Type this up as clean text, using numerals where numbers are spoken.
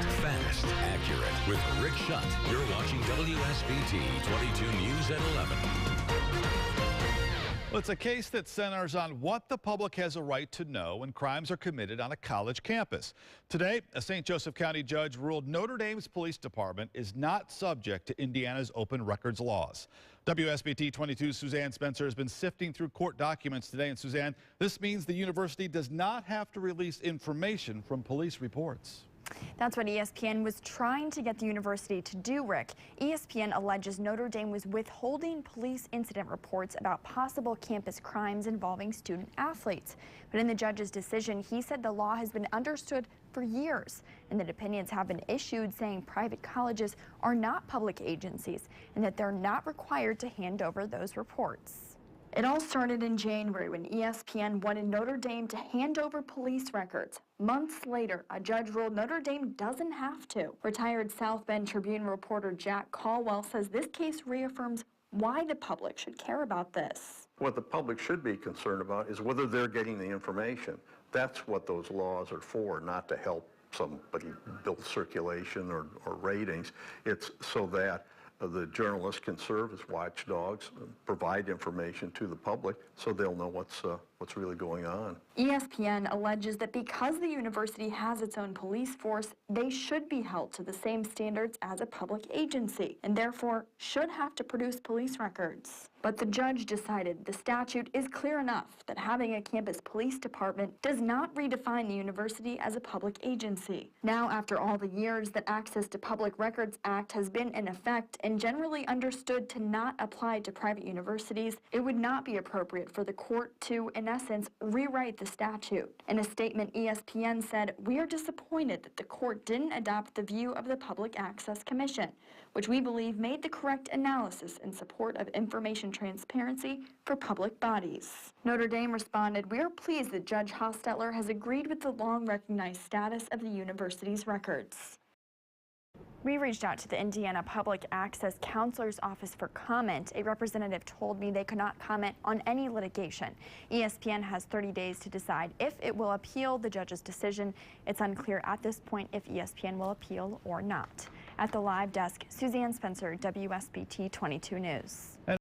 fast, accurate. With Rick Shutt, you're watching WSBT-22 News at 11. Well, it's a case that centers on what the public has a right to know when crimes are committed on a college campus. Today, a St. Joseph County judge ruled Notre Dame's police department is not subject to Indiana's open records laws. WSBT-22's Suzanne Spencer has been sifting through court documents today. And Suzanne, this means the university does not have to release information from police reports. That's what ESPN was trying to get the university to do, Rick. ESPN alleges Notre Dame was withholding police incident reports about possible campus crimes involving student athletes. But in the judge's decision, he said the law has been understood for years and that opinions have been issued saying private colleges are not public agencies and that they're not required to hand over those reports. It all started in January when ESPN wanted Notre Dame to hand over police records. Months later, a judge ruled Notre Dame doesn't have to. Retired South Bend Tribune reporter Jack Caldwell says this case reaffirms why the public should care about this. What the public should be concerned about is whether they're getting the information. That's what those laws are for, not to help somebody build circulation or ratings. It's so that the journalists can serve as watchdogs and provide information to the public so they'll know what's really going on. ESPN alleges that because the university has its own police force, they should be held to the same standards as a public agency and therefore should have to produce police records. But the judge decided the statute is clear enough that having a campus police department does not redefine the university as a public agency. Now, after all the years that Access to Public Records Act has been in effect and generally understood to not apply to private universities, it would not be appropriate for the court to, in essence, rewrite the statute. In a statement, ESPN said, "We are disappointed that the court didn't adopt the view of the Public Access Commission, which we believe made the correct analysis in support of information transparency for public bodies." Notre Dame responded, "We are pleased that Judge Hostetler has agreed with the long-recognized status of the university's records." We reached out to the Indiana Public Access Counselor's Office for comment. A representative told me they could not comment on any litigation. ESPN has 30 days to decide if it will appeal the judge's decision. It's unclear at this point if ESPN will appeal or not. At the live desk, Suzanne Spencer, WSBT 22 News.